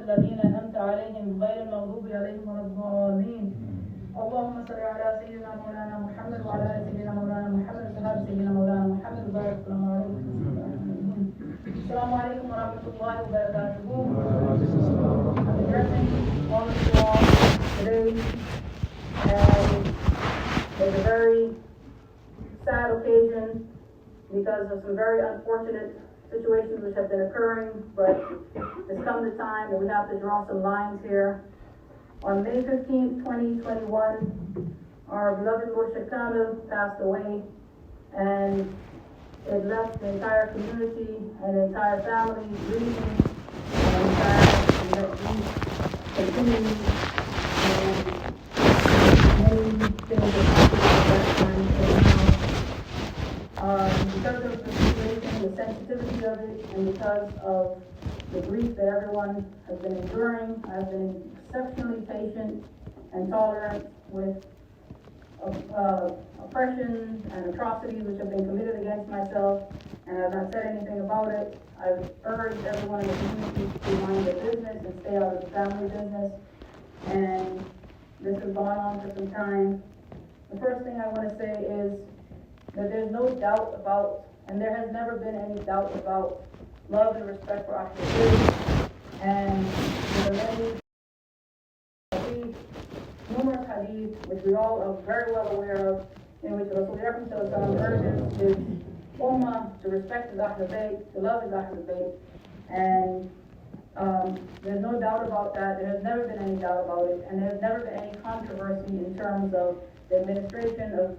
الذين أنعمت عليهم غير المغضوب عليهم ولا الضالين. اللهم صل على سيدنا مولانا محمد وعلى آل سيدنا مولانا محمد وصحابة سيدنا مولانا محمد وبارك اللهم على السلام عليكم ورحمة الله وبركاته. I'm addressing all of you all today, and it's a very sad occasion because of some very unfortunate situations which have been occurring, but it's come the time that we have to draw some lines here. On May 15th, 2021, our beloved Murshid Kamil passed away, and it left the entire community and the entire family grieving and sad, and that grief continues, and many things that happened at that time till now. Because of the situation, the sensitivity of it, and because of the grief that everyone has been enduring, I've been exceptionally patient and tolerant with oppressions and atrocities which have been committed against myself, and I've not said anything about it. I've urged everyone in the community to mind their business and stay out of the family business, and this has gone on for some time. The first thing I want to say is that there's no doubt about, and there has never been any doubt about, love and respect for Ahmadiyya, and there are many numerous hadith, which we all are very well aware of, in which Rasul urges his ummah to respect the Ahlul Bayt, to love his Ahlul Bayt, and there's no doubt about that. There has never been any doubt about it, and there's never been any controversy in terms of the administration of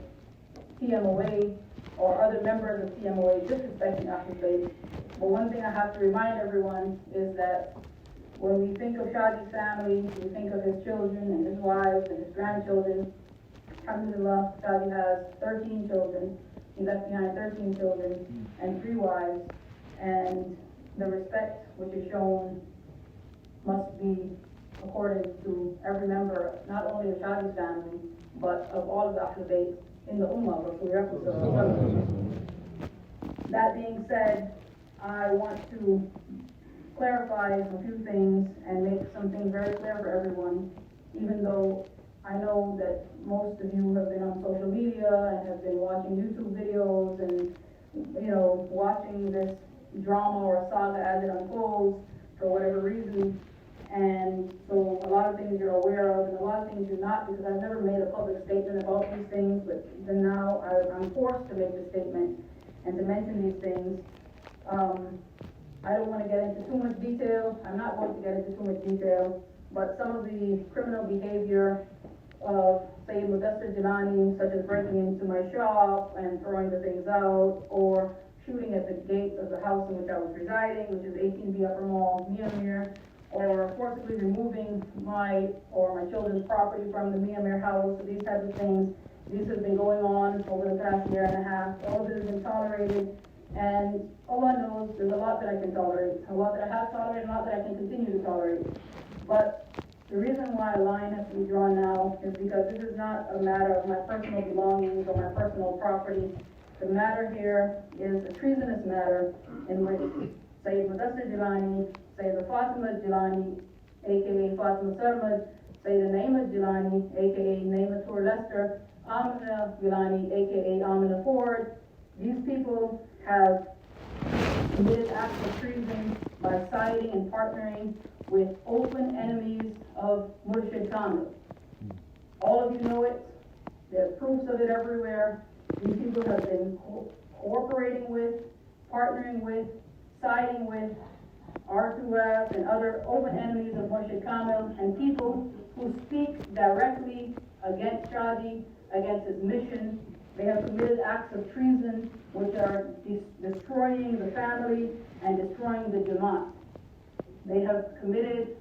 TMOA or other members of TMOA disrespecting Ahlul Bayt. But one thing I have to remind everyone is that when we think of Shadi's family, we think of his children and his wives and his grandchildren. Alhamdulillah, Shadi has 13 children. He left behind 13 children and 3 wives. And the respect which is shown must be according to every member, not only of Shadi's family, but of all of the Ahlul Bayt in the Ummah. That being said, I want to clarify a few things and make some things very clear for everyone, even though I know that most of you have been on social media and have been watching YouTube videos and, watching this drama or saga as it unfolds for whatever reason. And so a lot of things you're aware of and a lot of things you're not, because I've never made a public statement about these things, but then now I'm forced to make the statement and to mention these things. I don't want to get into too much detail. I'm not going to get into too much detail, but some of the criminal behavior of Sayyid Mudassir Jilani, such as breaking into my shop and throwing the things out, or shooting at the gate of the house in which I was residing, which is 18B Upper Mall, Myanmar, or forcibly removing my children's property from the Myanmar house, these types of things. These have been going on over the past year and a half. All of this has been tolerated. And Allah knows there's a lot that I can tolerate, a lot that I have tolerated, a lot that I can continue to tolerate. But the reason why a line has to be drawn now is because this is not a matter of my personal belongings or my personal property. The matter here is a treasonous matter in which Sayyid Mudassir Jilani, Sayyid Fatima Jilani, aka Fatima Sarmad, Sayyid Naima Jilani, aka Naima Tour Lester, Amina Jilani, aka Amina Ford, these people have committed acts of treason by siding and partnering with open enemies of Murshid Kamil. All of you know it. There's proofs of it everywhere. These people have been cooperating with, partnering with, siding with R2F and other open enemies of Murshid Kamil, and people who speak directly against Shadi, against his mission. They have committed acts of treason which are destroying the family and destroying the Jamaat. They have committed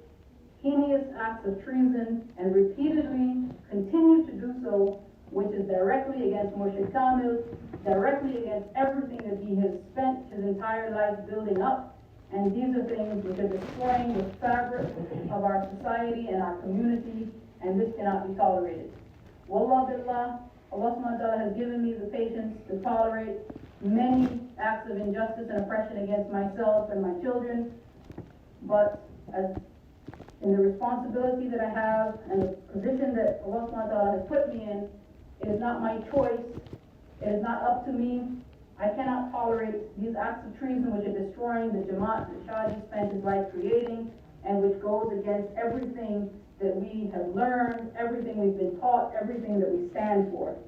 heinous acts of treason and repeatedly continue to do so, which is directly against Murshid Kamil, directly against everything that he has spent his entire life building up. And these are things which are destroying the fabric of our society and our community, and this cannot be tolerated. Wallah billah, Allah subhanahu wa ta'ala has given me the patience to tolerate many acts of injustice and oppression against myself and my children, but as in the responsibility that I have and the position that Allah subhanahu wa ta'ala has put me in, it is not my choice, it is not up to me. I cannot tolerate these acts of treason which are destroying the Jamaat that Shadi spent his life creating, and which goes against everything that we have learned, everything we've been taught, everything that we stand for.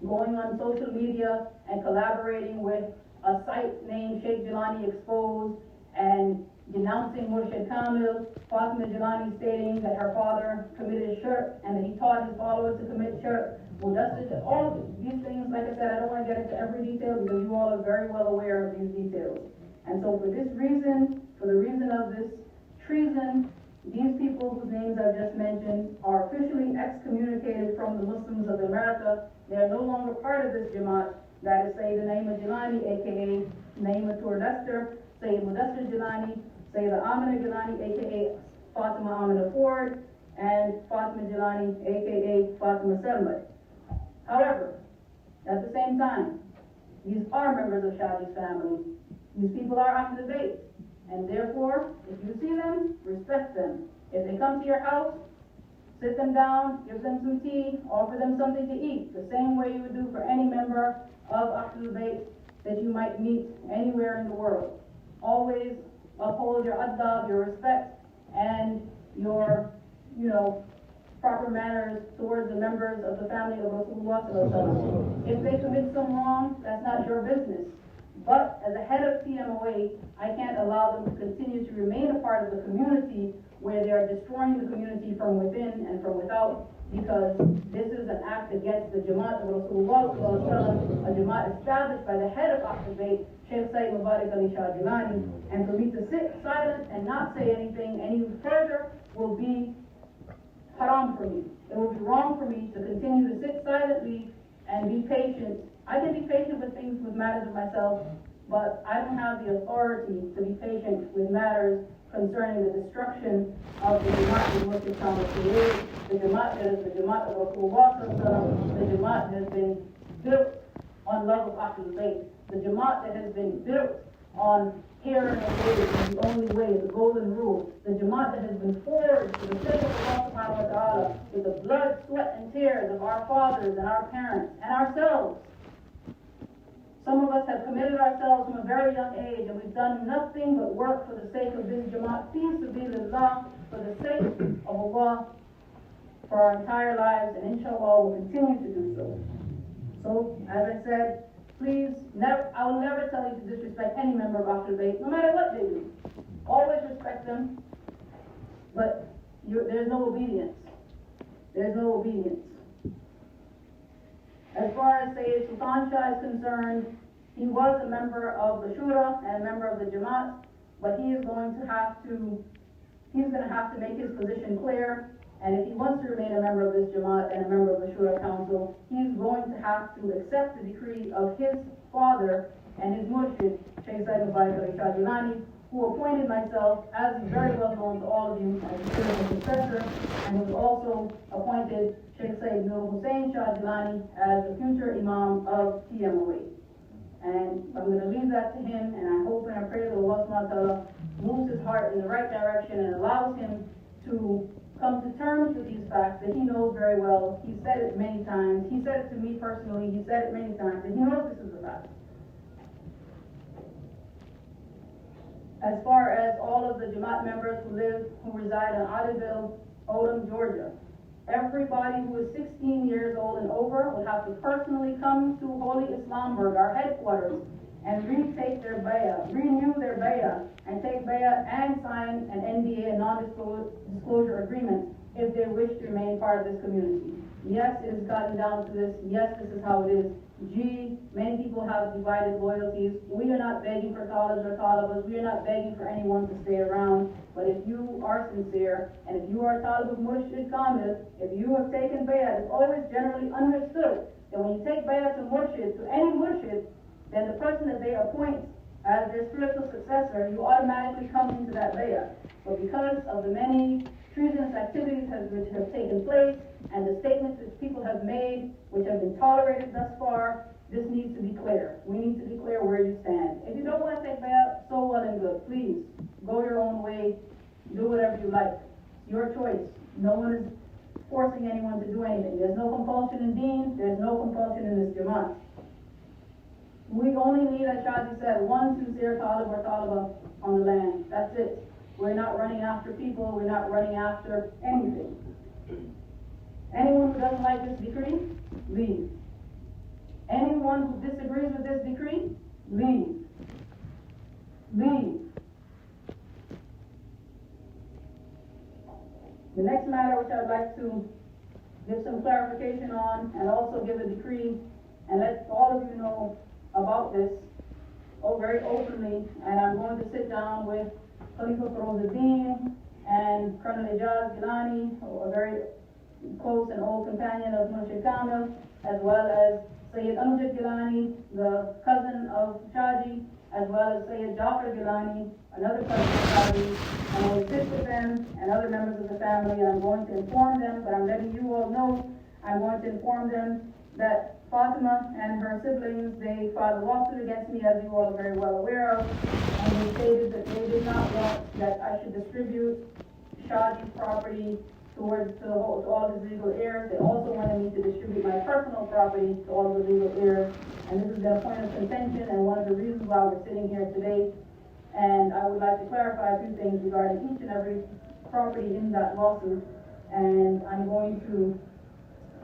Going on social media and collaborating with a site named Sheikh Jilani Exposed and denouncing Murshid Kamil, Fatima Jilani stating that her father committed shirk and that he taught his followers to commit shirk. All of these things, like I said, I don't want to get into every detail because you all are very well aware of these details. And so for this reason, for the reason of this treason, these people whose names I've just mentioned are officially excommunicated from the Muslims of America. They are no longer part of this Jamaat. That is Sayyida Naima Jilani, aka Naima Tur Lester, Sayyid Mudassir Jilani, Sayyida Amina Jilani, aka Fatima Amina Ford, and Fatima Jilani, aka Fatima Selma. However, at the same time, these are members of Shadi's family. These people are after the bait. And therefore, if you see them, respect them. If they come to your house, sit them down, give them some tea, offer them something to eat, the same way you would do for any member of Ahlul Bayt that you might meet anywhere in the world. Always uphold your adab, your respect, and your, proper manners towards the members of the family of Rasulullah sallallahu alaihi wasallam. If they commit some wrong, that's not your business. But as a head of TMOA, I can't allow them to continue to remain a part of the community where they are destroying the community from within and from without, because this is an act against the Jamaat of Rasulullah sallallahu alaihi wasallam, a Jamaat established by the head of Ahlul Bayt, Sheikh Sayyid Mubarak Ali Shah Jilani. And for me to sit silent and not say anything any further will be haram for me. It will be wrong for me to continue to sit silently and be patient. I can be patient with things, with matters of myself, but I don't have the authority to be patient with matters concerning the destruction of the Jamaat that Muslims have created, the Jamaat that is the Jamaat of Rasulullah, the Jamaat that has been built on love of Ahlul Bayt, the Jamaat that has been built on here and away is the only way, the golden rule. The Jamaat that has been forged for the sake of Allah subhanahu wa ta'ala with the blood, sweat, and tears of our fathers and our parents and ourselves. Some of us have committed ourselves from a very young age, and we've done nothing but work for the sake of this Jamaat, fi sabilillah, for the sake of Allah, for our entire lives, and inshallah will continue to do so. So, as I said, please, I will never tell you to disrespect any member of Ahlul Bayt, no matter what they do. Always respect them, but there's no obedience. There's no obedience. As far as Sayyid Sultan Shah is concerned, he was a member of the Shura and a member of the Jamaat, but he's going to have to make his position clear. And if he wants to remain a member of this Jamaat and a member of the Shura Council, he's going to have to accept the decree of his father and his murshid, Sheikh Zainab Adams, who appointed myself, as is very well known to all of you, as a spiritual successor, and who also appointed Sheikh Sayyid Nur Hussain Shah Jilani as the future Imam of TMOA. And I'm going to leave that to him, and I hope and I pray that Allah subhanahu wa ta'ala moves his heart in the right direction and allows him to come to terms with these facts that he knows very well. He said it many times. He said it to me personally. He said it many times, and he knows this is a fact. As far as all of the Jamaat members who reside in Ottaville, Odom, Georgia, everybody who is 16 years old and over will have to personally come to Holy Islamburg, our headquarters, and retake their bay'ah, renew their bay'ah, and take bay'ah and sign an NDA, a non-disclosure agreement, if they wish to remain part of this community. Yes, it has gotten down to this. Yes, this is how it is. Many people have divided loyalties. We are not begging for talibs or talibas. We are not begging for anyone to stay around. But if you are sincere, and if you are a talib of Murshid Kamil, if you have taken bay'ah, it's always generally understood that when you take bay'ah to Murshid, to any Murshid, then the person that they appoint as their spiritual successor, you automatically come into that bay'ah. But because of the many treasonous activities which have taken place, and the statements which people have made, which have been tolerated thus far, this needs to be clear. We need to be clear where you stand. If you don't want to take bay'ah, so well and good. Please, go your own way, do whatever you like. your choice. No one is forcing anyone to do anything. There's no compulsion in Deen, there's no compulsion in this Jamaat. We only need, as Shaji said, one sincere talib or taliba on the land. That's it. We're not running after people, we're not running after anything. Anyone who doesn't like this decree, leave. Anyone who disagrees with this decree, leave. Leave. The next matter which I'd like to give some clarification on and also give a decree and let all of you know about this very openly, and I'm going to sit down with Khalifa Ferozuddin and Colonel Ijaz Gilani, a very close and old companion of Murshid Kamil, as well as Sayyid Amjad Gilani, the cousin of Shaji, as well as Sayyid Jafar Gilani, another cousin of Shaji, and I will sit with them and other members of the family, and I'm going to inform them, but I'm letting you all know, I'm going to inform them that Fatima and her siblings, they filed a lawsuit against me, as you all are very well aware of, and they stated that they did not want that I should distribute Shaji's property to all his legal heirs. They also wanted me to distribute my personal property to all of the legal heirs, and this has been a point of contention and one of the reasons why we're sitting here today. And I would like to clarify a few things regarding each and every property in that lawsuit, and I'm going to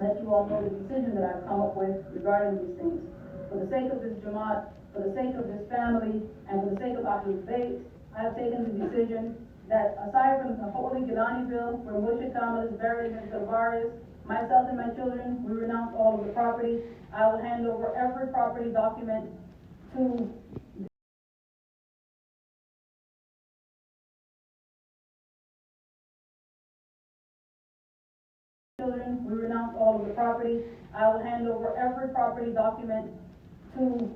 let you all know the decision that I've come up with regarding these things. For the sake of this Jamaat, for the sake of this family, and for the sake of Ahlul Bayt, I have taken the decision that aside from the holy Gilani bill, where Murshid Kamil is buried in his Galvaris, myself and my children, we renounce all of the property. I will hand over every property document to children. We renounce all of the property. I will hand over every property document to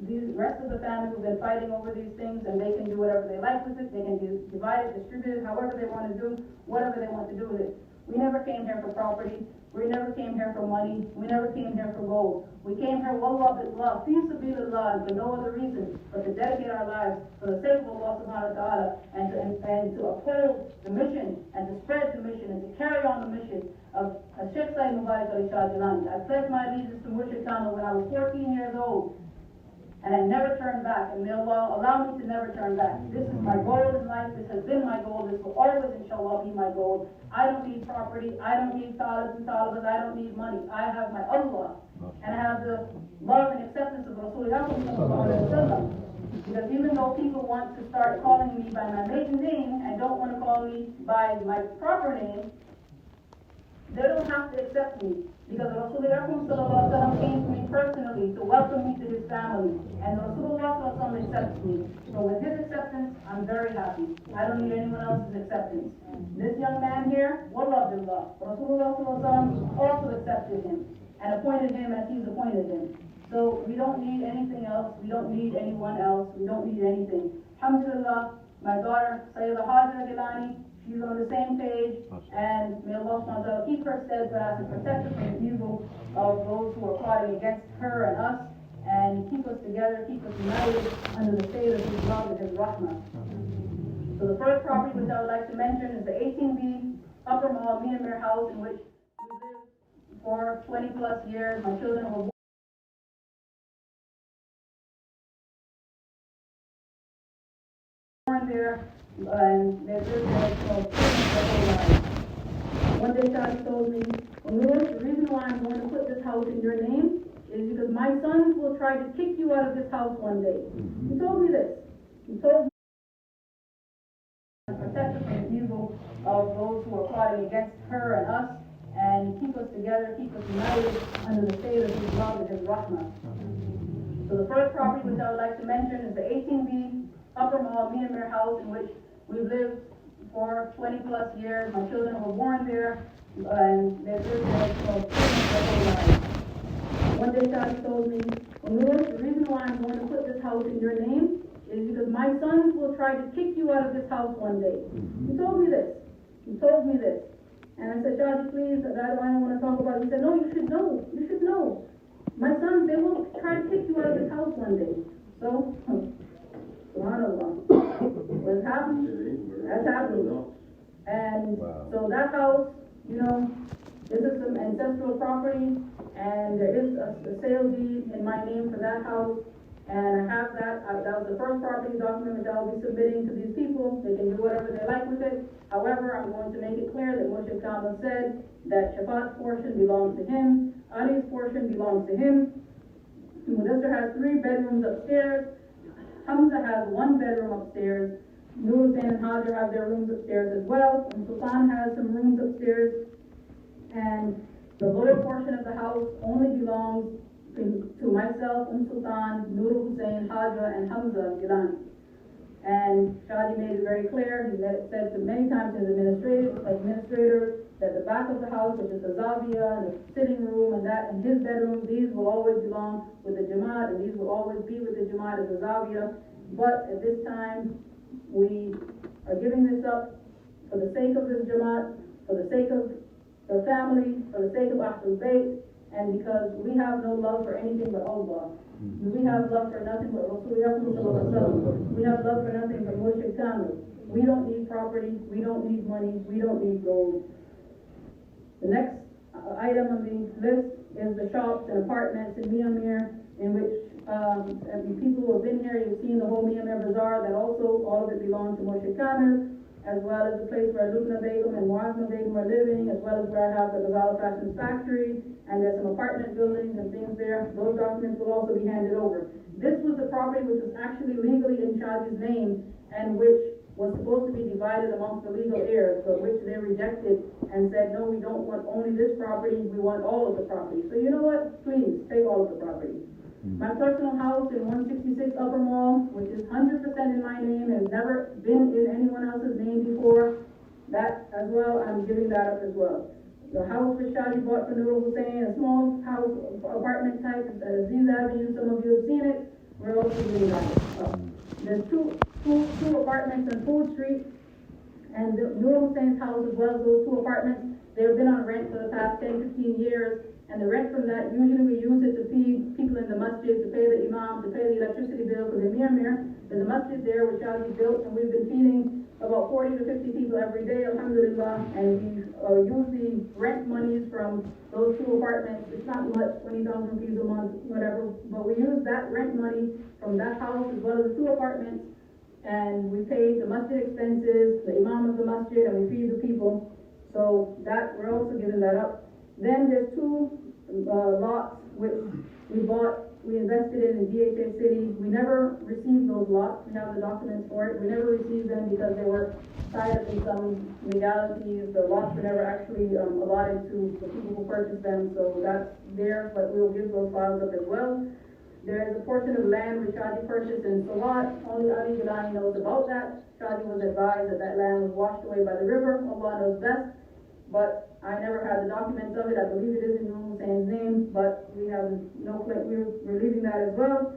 the rest of the family who've been fighting over these things, and they can do whatever they like with it. They can divide it, distribute it, however they want to do, whatever they want to do with it. We never came here for property. We never came here for money. We never came here for gold. We came here, wallah billah, fi sabilillah, and for no other reason but to dedicate our lives for the sake of Allah subhanahu wa ta'ala, and to uphold the mission, and to spread the mission, and to carry on the mission of Sheikh Sayyid Mubarak Ali Shah Jilani. I pledged my allegiance to Murshid Kamil when I was 14 years old, and I never turned back, and may Allah allow me to never turn back. This is my goal in life. This has been my goal. This will always, inshallah, be my goal. I don't need property. I don't need talibs and talibas. I don't need money. I have my Allah, and I have the love and acceptance of Rasulullah sallallahu alaihi wasallam. Because even though people want to start calling me by my maiden name and don't want to call me by my proper name, they don't have to accept me. Because Rasulullah came to me personally to welcome me to his family. And Rasulullah accepts me. So with his acceptance, I'm very happy. I don't need anyone else's acceptance. This young man here, wallah billah, Rasulullah also accepted him and appointed him as he's appointed him. So we don't need anything else. We don't need anyone else. We don't need anything. Alhamdulillah, my daughter, Sayyida Hajra Gilani, she's on the same page, and may Allah subhanahu wa ta'ala keep her steadfast and protect her from the evil of those who are plotting against her and us, and keep us together, keep us united under the shade of his love and his rahmah. So the first property which I would like to mention is the 18B Upper Mall Myanmar house, in which we lived for 20 plus years. My children were born there, and they've lived there for their whole lives. One day Shadi told me, Umm Nur, the reason why I'm going to put this house in your name is because my sons will try to kick you out of this house one day. He told me this. He told me to protect us from the evil of those who are plotting against her and us, and keep us together, keep us united under the shade of his love and his rahmah. So the first property which I would like to mention is the 18B Upper Mall Myanmar house, in which we lived for 20 plus years. My children were born there, and they've lived there for their whole lives. One day Shadi told me, Umm Nur, the reason why I'm going to put this house in your name is because my sons will try to kick you out of this house one day. He told me this. He told me this. And I said, Shadi, please, I don't want to talk about it. He said, no, you should know. You should know. My sons, they will try to kick you out of this house one day. So, SubhanAllah. What's happened? That's happened. And Wow. so that house, you know, this is some ancestral property, and there is a sale deed in my name for that house. And I have that, that was the first property document which I'll be submitting to these people. They can do whatever they like with it. However, I'm going to make it clear that Moshe Kama said that Shafat's portion belongs to him, Ali's portion belongs to him. Mudassar has 3 bedrooms upstairs. Hamza has 1 bedroom upstairs. Nur and Hajar have their rooms upstairs as well. And Sultan has some rooms upstairs. And the lower portion of the house only belongs to myself, Sultan, Nur Hussein, Hajar, and Hamza Gilani. And Shadi made it very clear, he said to many times to his administrators that the back of the house, which is the Zavia and the sitting room and that and his bedroom, these will always belong with the Jamaat, and these will always be with the Jamaat as the Zavia. But at this time, we are giving this up for the sake of this Jamaat, for the sake of the family, for the sake of Ahlul Bayt, and because we have no love for anything but Allah. We have love for nothing but Rasulullah. We have love for nothing but Moshe Kamil. We don't need property, we don't need money, we don't need gold. The next item on the list is the shops and apartments in Myanmar, in which people who have been here, you've seen the whole Myanmar Bazaar, that also all of it belongs to Moshe Kamil, as well as the place where Lubna Begum and Muazma Begum are living, as well as where I have the Ghazal Fashions Factory, and there's some apartment buildings and things there. Those documents will also be handed over. This was the property which was actually legally in Shadi's name, and which was supposed to be divided amongst the legal heirs, but which they rejected and said, no, we don't want only this property, we want all of the property. So you know what? Please, take all of the property. My personal house in 166 Upper Mall, which is 100% in my name, has never been in anyone else's name before. That as well, I'm giving that up as well. The house which Shadi bought for Nur Hussein, a small house, apartment type, Aziz Avenue, some of you have seen it. We're also giving that up. There's two apartments on Food Street, and Nur Hussein's house as well as those 2 apartments. They've been on rent for the past 10, 15 years. And the rent from that, usually we use it to feed people in the masjid, to pay the imam, to pay the electricity bill, because in Myanmar, there's a masjid there which Shadi built, and we've been feeding about 40 to 50 people every day, alhamdulillah, and we use the rent monies from those 2 apartments. It's not much, 20,000 rupees a month, whatever, but we use that rent money from that house as well as the 2 apartments, and we pay the masjid expenses, the imam of the masjid, and we feed the people. So that, we're also giving that up. Then there's 2 lots which we invested in DHA City. We never received those lots. We have the documents for it. We never received them because they were tied up in some legalities. The lots were never actually allotted to the people who purchased them. So that's there, but we'll give those files up as well. There is a portion of land which Shadi purchased in Salat. Only Ali Gilani knows about that. Shadi was advised that that land was washed away by the river. Allah knows best. But I never had the documents of it. I believe it is in Nur Hussein's name, but we have no claim. We're leaving that as well.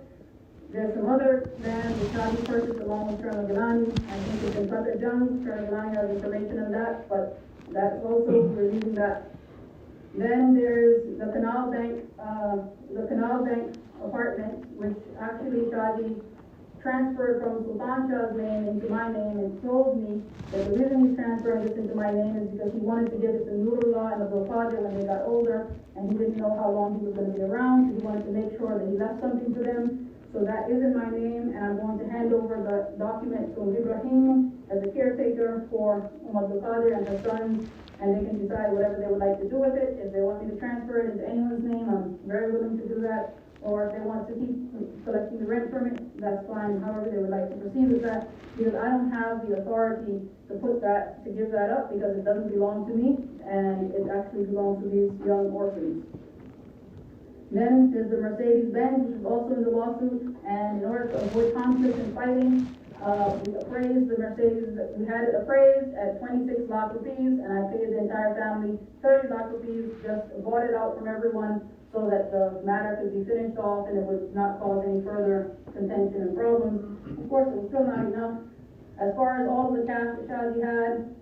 There's some other land which Shadi purchased along with Colonel Gilani. I think it's in Fatah Jung. Colonel Gilani has information on that, but that's also, we're leaving that. Then there's the Canal Bank apartment, which actually Shadi transferred from Sultan Shah's name into my name, and told me that the reason he's transferring this into my name is because he wanted to give it to Nurullah and Abdul Qadir when they got older, and he didn't know how long he was going to be around, so he wanted to make sure that he left something to them. So that is in my name, and I'm going to hand over the document to Ibrahim as a caretaker for Abdul Qadir and her sons, and they can decide whatever they would like to do with it. If they want me to transfer it into anyone's name, I'm very willing to do that. Or if they want to keep collecting the rent from it, that's fine, however they would like to proceed with that, because I don't have the authority to give that up, because it doesn't belong to me, and it actually belongs to these young orphans. Then there's the Mercedes-Benz, which is also in the lawsuit, and in order to avoid conflict and fighting, we appraised the Mercedes, we had it appraised at 26 lakh rupees, and I paid the entire family 30 lakh rupees, just bought it out from everyone, so that the matter could be finished off and it would not cause any further contention and problems. Of course, it was still not enough. As far as all of the cash that Shadi had,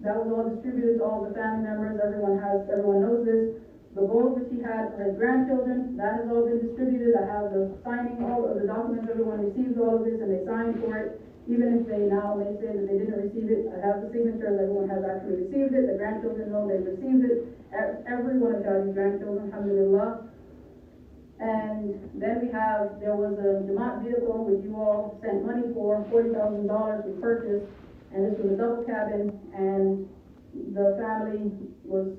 that was all distributed to all the family members. Everyone knows this. The gold which he had for his grandchildren, that has all been distributed. I have the signing, all of the documents, everyone received all of this and they signed for it. Even if they now may say that they didn't receive it, I have the signatures, everyone has actually received it, the grandchildren know they've received it, every one of Shadi's grandchildren, alhamdulillah. And then there was a Jamaat vehicle which you all sent money for, $40,000 we purchased, and this was a double cabin, and the family was,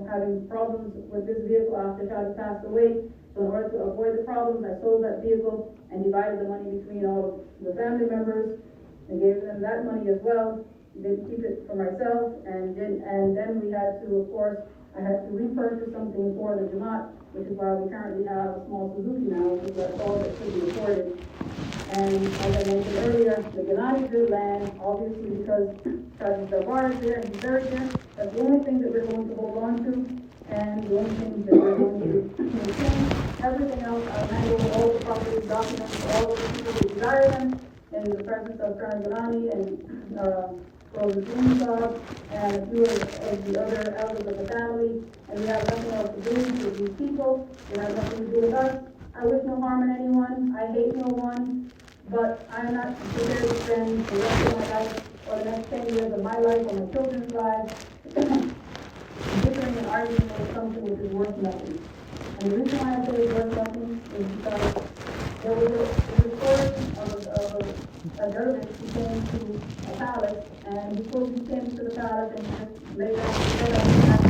having problems with this vehicle after Shadi passed away. So in order to avoid the problems, I sold that vehicle and divided the money between all of the family members and gave them that money as well. Didn't keep it for myself, and then we had to, of course, I had to repurchase something for the Jamaat, which is why we currently have a small Suzuki now, because that's all that could be afforded. And as I mentioned earlier, the Ghanaians did land, obviously because the bar is there and he's buried there. That's the only thing that we're going to hold on to, and the only thing that we're going to maintain. Everything else, I'll hand over all the property documents to all of the people who desire them in the presence of Colonel Ghanani and Rosa Saab and a few of the other elders of the family, and we have nothing else to do with these people. They have nothing to do with us. I wish no harm on anyone. I hate no one, but I'm not prepared to spend the rest of my life or the next 10 years of my life or my children's lives bickering and arguing over something which is worth nothing. And the reason why I say it's worth nothing is because there was a story of a dervish who came to a palace, and before he came to the palace and he just lay down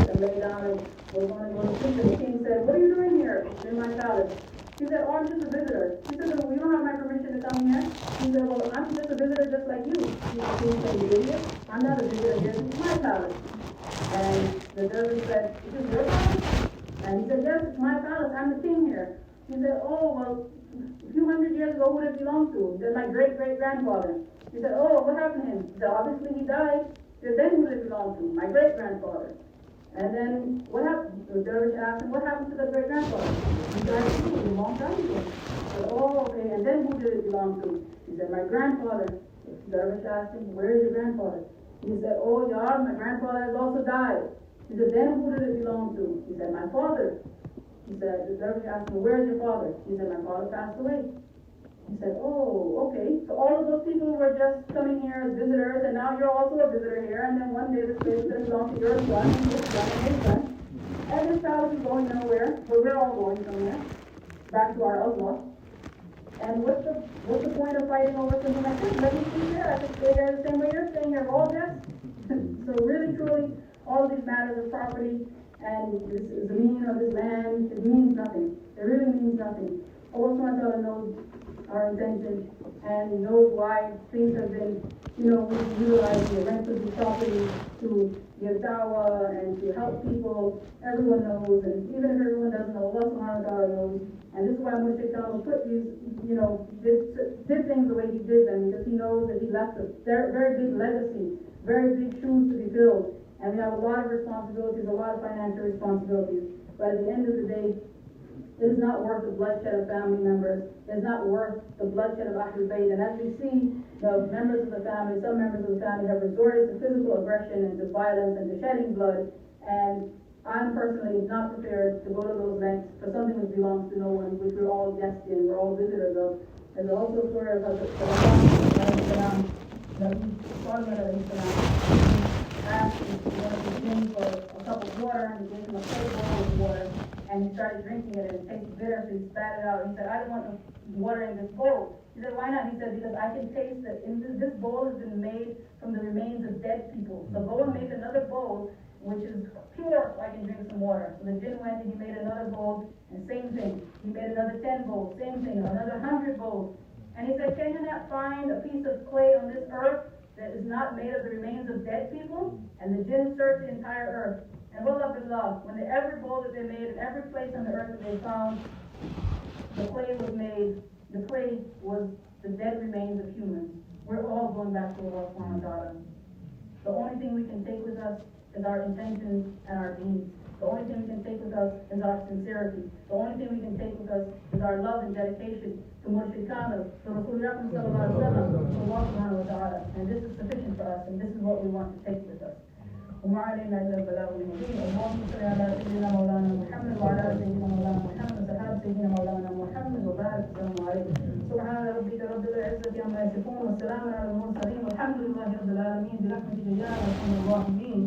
and lay down and was going to go to sleep, and the king said, "What are you doing here in my palace?" He said, "Oh, I'm just a visitor." He said, "Well, you don't have my permission to come here." He said, "Well, I'm just a visitor just like you." He said, "You idiot, I'm not a visitor here, this is my palace." And the dervish said, "Is this your palace?" And he said, "Yes, it's my palace, I'm the king here." He said, "Oh, well, a few hundred years ago, who did it belong to?" He said, "My great-great-grandfather." He said, "Oh, what happened to him?" He said, "Obviously he died." He said, "Then who did it belong to?" "My great-grandfather." And then what happened? The dervish asked him, "What happened to the great-grandfather?" "He died too, a long time ago." He said, "Oh, okay, and then who did it belong to?" He said, "My grandfather." The dervish asked him, "Where is your grandfather?" He said, "Oh, Yar, my grandfather has also died." He said, "Then who did it belong to?" He said, "My father." He said, the dervish asked him, "Where is your father?" He said, "My father passed away." He said, "Oh, okay. So all of those people were just coming here as visitors, and now you're also a visitor here, and then one day this place is going to belong to your son, and his son, and his son. And this palace is going nowhere, but we're all going somewhere, back to our Allah. And what's the point of fighting over something like this? Let me stay here. I can stay here the same way you're staying here. We're all guests." So really, truly, all these matters of property and this zameen or this land, it means nothing. It really means nothing. Allah subhanahu wa ta'ala knows our intention and knows why things have been, we've utilized the rent of the property to give dawah and to help people. Everyone knows, and even if everyone doesn't know, Allah subhanahu wa ta'ala knows. And this is why Mushrik Ta'ala put these, did things the way he did them, because he knows that he left a very, very big legacy, very big shoes to be filled. And we have a lot of responsibilities, a lot of financial responsibilities. But at the end of the day, it is not worth the bloodshed of family members. It is not worth the bloodshed of Ahlul Bayt. And as we see, the members of the family, some members of the family have resorted to physical aggression and to violence and to shedding blood. And I'm personally not prepared to go to those lengths for something which belongs to no one, which we're all guests in, we're all visitors of. There's also a story of Hazrat Salam, asked him if he wanted to drink for a cup of water, and he gave him a cold bowl of water, and he started drinking it, and it tasted bitter, so he spat it out. He said, "I don't want no water in this bowl." He said, "Why not?" He said, "Because I can taste that this bowl has been made from the remains of dead people. So go and make another bowl, which is pure, so I can drink some water." So the jinn went and he made another bowl, and same thing. He made another 10 bowls, same thing, another 100 bowls. And he said, "Can you not find a piece of clay on this earth that is not made of the remains of dead people?" And the jinn searched the entire earth. And wallah billah, when every bowl that they made and every place on the earth that they found, the clay was the dead remains of humans. We're all going back to Allah subhanahu wa ta'ala. The only thing we can take with us is our intentions and our deeds. The only thing we can take with us is our sincerity. The only thing we can take with us is our love and dedication to Murshid Kamil, to Rasulullah sallallahu alaihi wasallam, to Allah subhanahu wa ta'ala. And this is sufficient for us, and this is what we want to take with us. وما علينا إلا البلاغ المبين. اللهم صل على سيدنا مولانا محمد وعلى آل سيدنا مولانا محمد وصحابة سيدنا مولانا محمد وبارك وسلم عليه. سبحان ربك رب العزة عما يصفون والسلام على المرسلين والحمد لله رب العالمين برحمتك يا أرحم الراحمين.